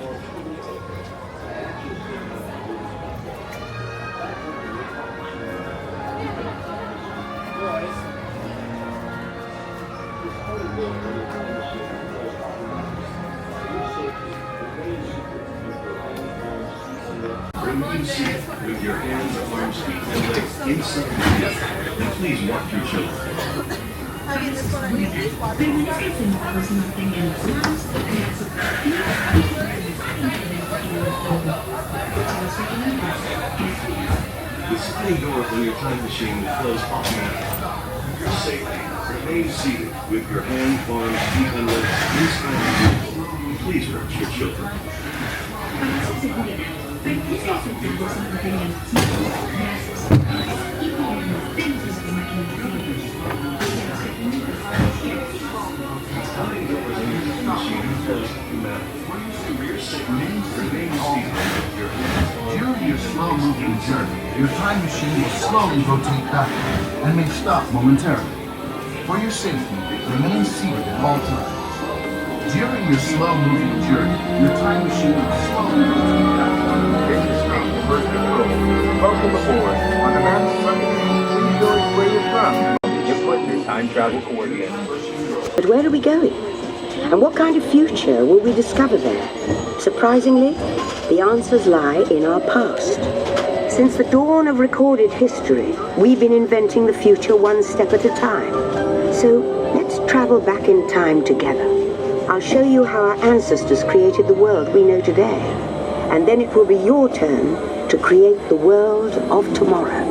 Remain seated with your hands, arms, feet, and legs inside the vehicle. And please watch your children. The sliding door from your time machine will close automatically. For your safety, remain seated with your hands, arms, feet, and legs inside the vehicle. And please watch your children. During your slow-moving journey, your time machine will slowly rotate backward and may stop momentarily. For your safety, remain seated at all times. During your slow-moving journey, your time machine will slowly rotate backward. This is Steve, First Control. Welcome aboard. On the map in front of you, please show us where you're from. You put your time travel coordinates. But where are we going? And what kind of future will we discover there? Surprisingly, the answers lie in our past. Since the dawn of recorded history, we've been inventing the future one step at a time. So let's travel back in time together. I'll show you how our ancestors created the world we know today. And then it will be your turn to create the world of tomorrow.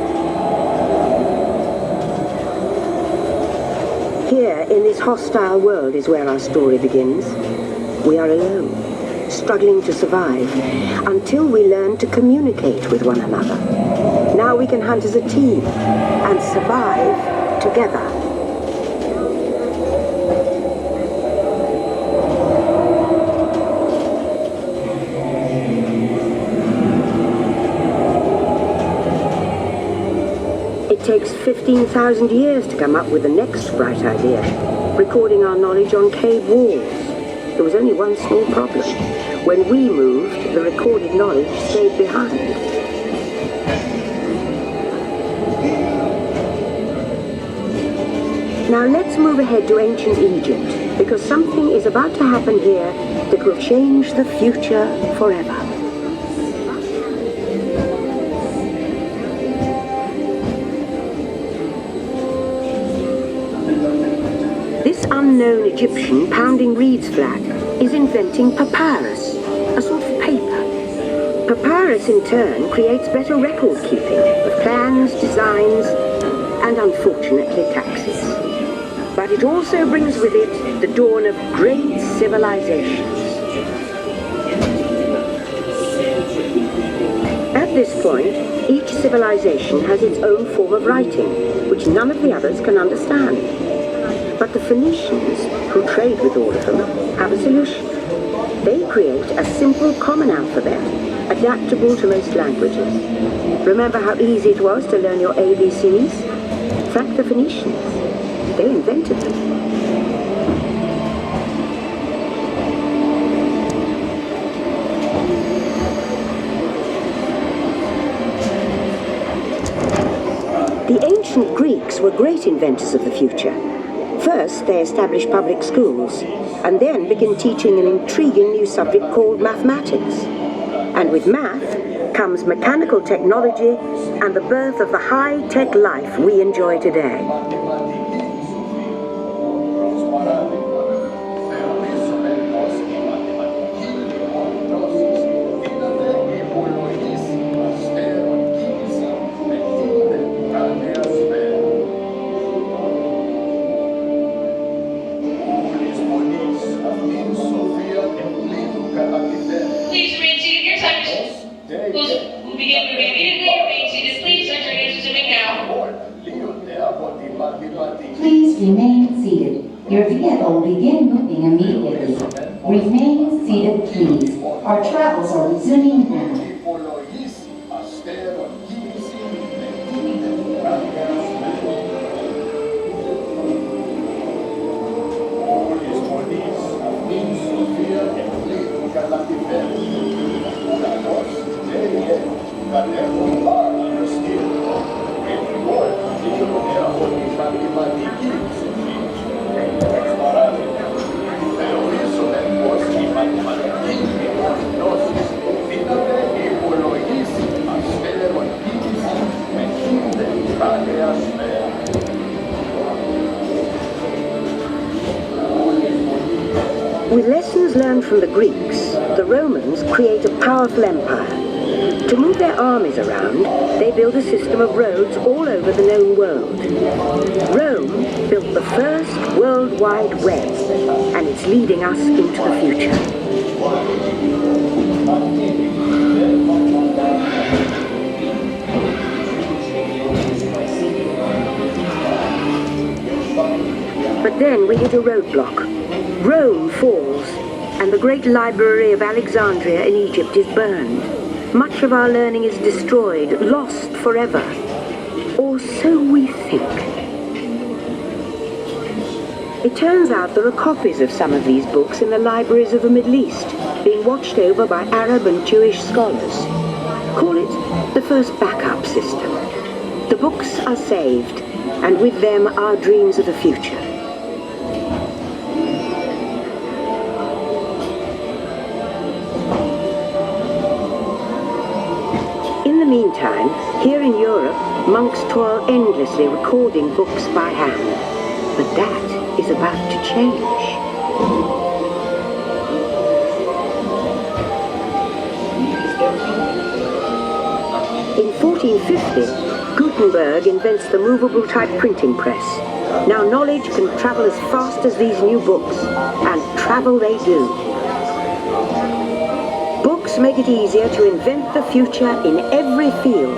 Here, in this hostile world, is where our story begins. We are alone, struggling to survive, until we learn to communicate with one another. Now we can hunt as a team and survive together. It takes 15,000 years to come up with the next bright idea, recording our knowledge on cave walls. There was only one small problem. When we moved, the recorded knowledge stayed behind. Now let's move ahead to ancient Egypt, because something is about to happen here that will change the future forever. This unknown Egyptian pounding reeds flat is inventing papyrus, a sort of paper. Papyrus in turn creates better record keeping of plans, designs, and unfortunately taxes. But it also brings with it the dawn of great civilizations. At this point, each civilization has its own form of writing, which none of the others can understand. But the Phoenicians, who trade with all of them, have a solution. They create a simple common alphabet, adaptable to most languages. Remember how easy it was to learn your ABCs? In fact, the Phoenicians, they invented them. The ancient Greeks were great inventors of the future. First, they established public schools, and then began teaching an intriguing new subject called mathematics. And with math comes mechanical technology and the birth of the high-tech life we enjoy today. Please remain seated. Your vehicle will begin moving immediately. Remain seated, please. Our travels are resuming now. With lessons learned from the Greeks, the Romans create a powerful empire. To move their armies around, they build a system of roads all over the known world. Rome built the first World Wide Web, and it's leading us into the future. But then we hit a roadblock. Rome falls, and the great library of Alexandria in Egypt is burned. Much of our learning is destroyed, lost forever. Or so we think. It turns out there are copies of some of these books in the libraries of the Middle East, being watched over by Arab and Jewish scholars. Call it the first backup system. The books are saved, and with them our dreams of the future. In the meantime, here in Europe, monks toil endlessly recording books by hand. But that is about to change. In 1450, Gutenberg invents the movable type printing press. Now knowledge can travel as fast as these new books, and travel they do. Books make it easier to invent the future in every field,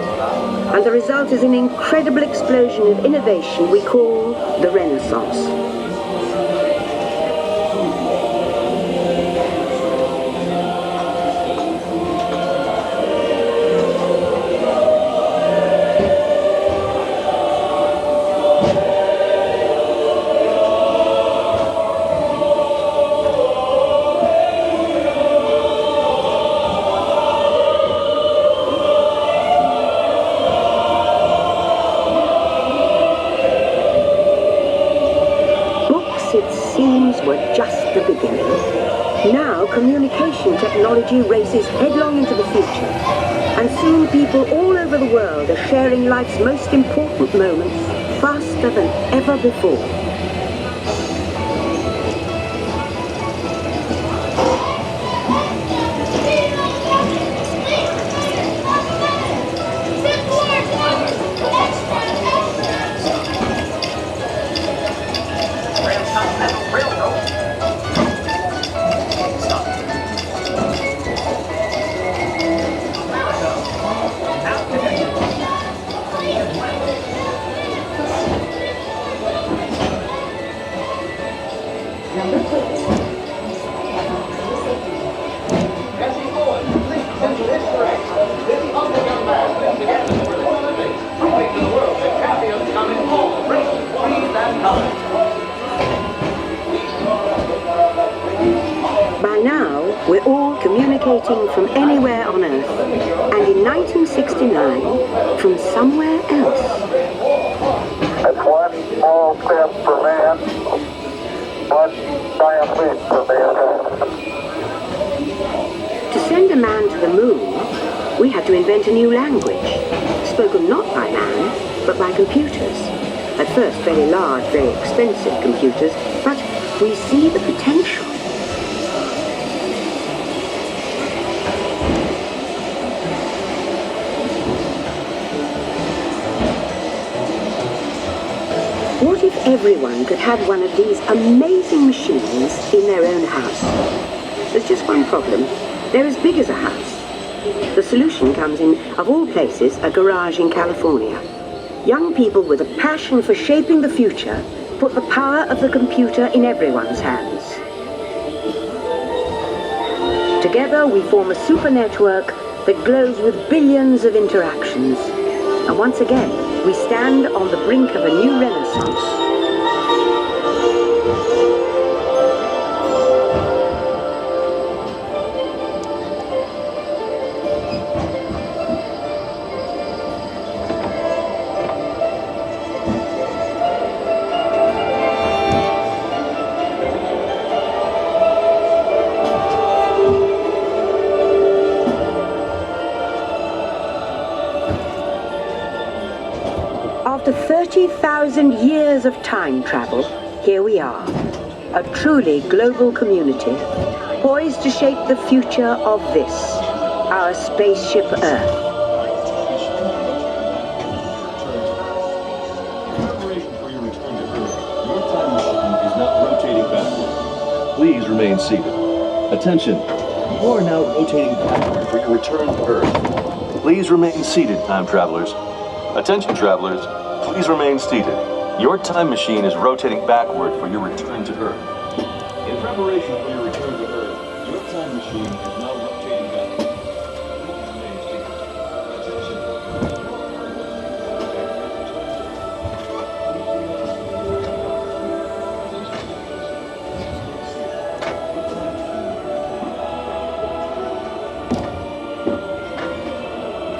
and the result is an incredible explosion of innovation we call the Renaissance. Were just the beginning. Now communication technology races headlong into the future, and soon people all over the world are sharing life's most important moments faster than ever before. By now, we're all communicating from anywhere on Earth, and in 1969, from somewhere else. That's one small step for man, one giant leap for mankind. To send a man to the moon, we had to invent a new language, spoken not by man, but by computers. At first, very large, very expensive computers, but we see the potential. What if everyone could have one of these amazing machines in their own house? There's just one problem. They're as big as a house. The solution comes in, of all places, a garage in California. Young people with a passion for shaping the future put the power of the computer in everyone's hands. Together we form a super network that glows with billions of interactions. And once again, we stand on the brink of a new renaissance. 30,000 years of time travel, here we are. A truly global community, poised to shape the future of this, our Spaceship Earth. Please remain seated. Attention, you are now rotating backward for your return to Earth. Please remain seated, time travelers. Attention, travelers, please remain seated. Your time machine is rotating backward for your return to Earth. In preparation for your return to Earth, your time machine is now rotating backward. Please remain seated. Attention.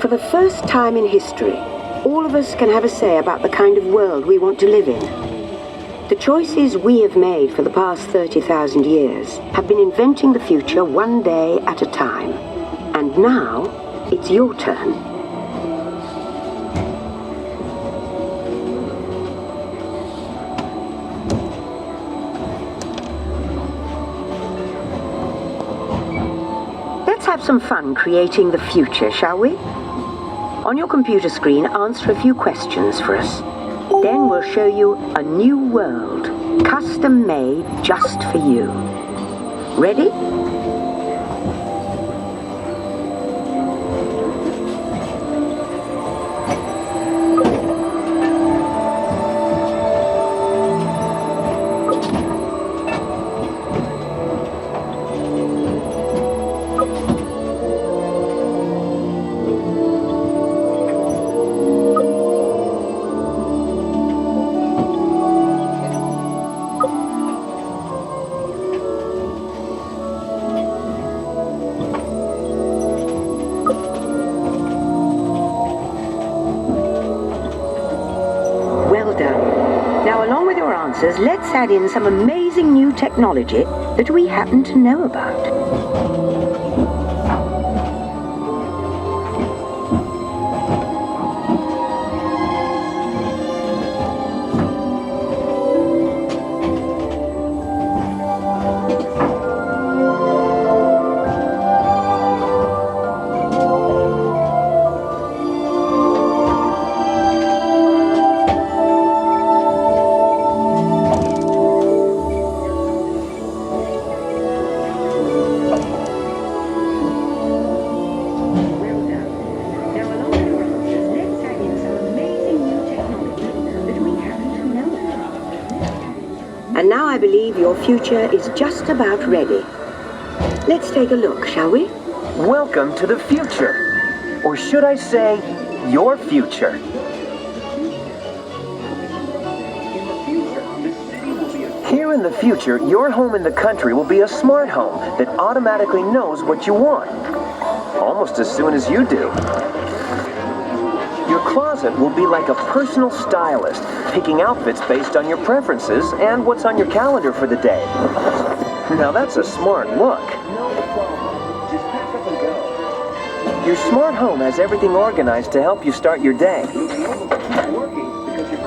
For the first time in history, all of us can have a say about the kind of world we want to live in. The choices we have made for the past 30,000 years have been inventing the future one day at a time. And now, it's your turn. Let's have some fun creating the future, shall we? On your computer screen, answer a few questions for us. Then we'll show you a new world, custom made just for you. Ready? Let's add in some amazing new technology that we happen to know about. And now I believe your future is just about ready. Let's take a look, shall we? Welcome to the future. Or should I say, your future. Here in the future, your home in the country will be a smart home that automatically knows what you want. Almost as soon as you do. Your closet will be like a personal stylist, picking outfits based on your preferences and what's on your calendar for the day. Now that's a smart look. Your smart home has everything organized to help you start your day.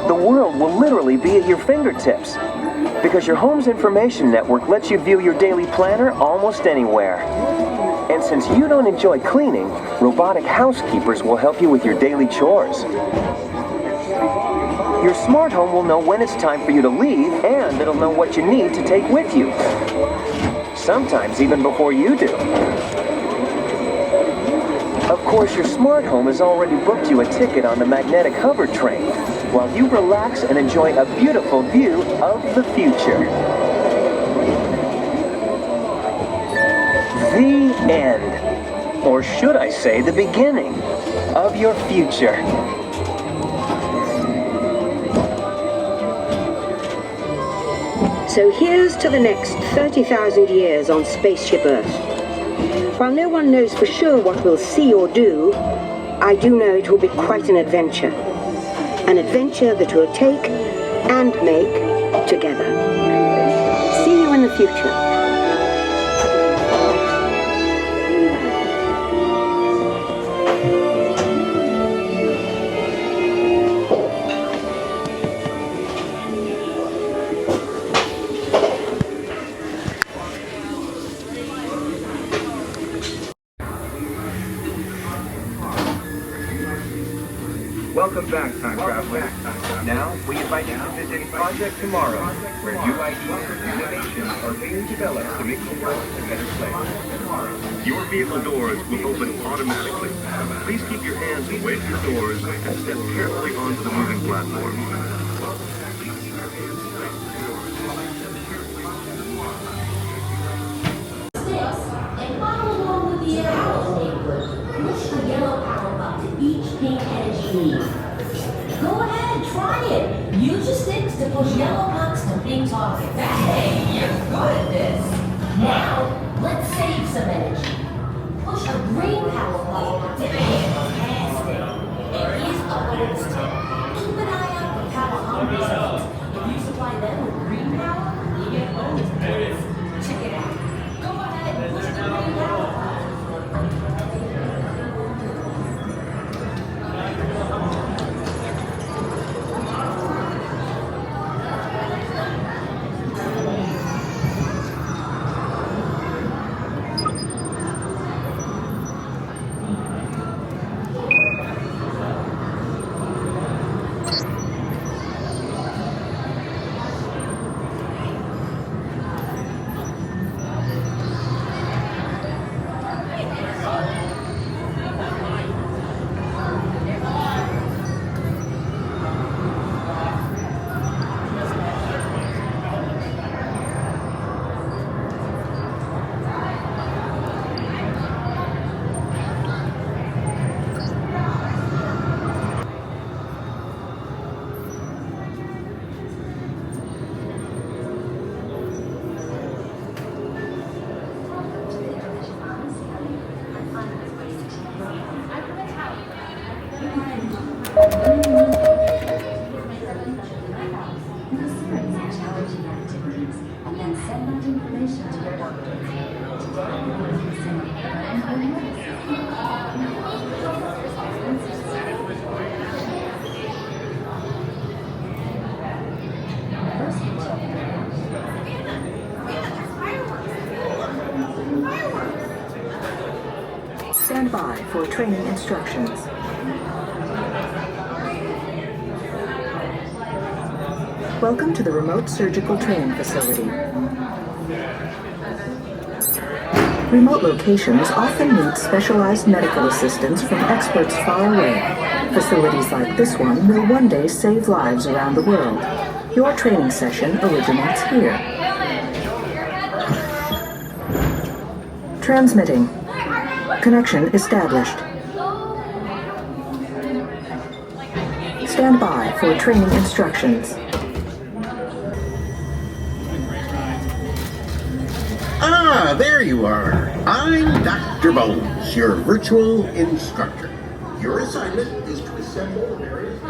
The world will literally be at your fingertips, because your home's information network lets you view your daily planner almost anywhere. And since you don't enjoy cleaning, robotic housekeepers will help you with your daily chores. Your smart home will know when it's time for you to leave, and it'll know what you need to take with you. Sometimes even before you do. Of course, your smart home has already booked you a ticket on the magnetic hover train, while you relax and enjoy a beautiful view of the future. The end, or should I say the beginning, of your future. So here's to the next 30,000 years on Spaceship Earth. While no one knows for sure what we'll see or do, I do know it will be quite an adventure. An adventure that we'll take and make together. See you in the future. Welcome back, time travelers. Now, we invite you to visit Project Tomorrow, where new ideas and innovations are being developed to make the world a better place. Your vehicle doors will open automatically. Please keep your hands away from the doors and step carefully onto the moving platform. And follow along with the arrows neighborhood. Push the yellow power button to each pink energy need. Go ahead, try it. Use your sticks to push yellow pucks to pink targets. Hey, you're good at this. Now, let's save some energy. Push a green power button to fantastic. And here's a bonus tip. Keep an eye out for power hungry zones. If you supply them with green power, you get bonus points. Check it out. Go ahead and push the green power button. Stand by for training instructions. Welcome to the remote surgical training facility. Remote locations often need specialized medical assistance from experts far away. Facilities like this one will one day save lives around the world. Your training session originates here. Transmitting. Connection established. Stand by for training instructions. Ah, there you are. I'm Dr. Bones, your virtual instructor. Your assignment is to assemble various...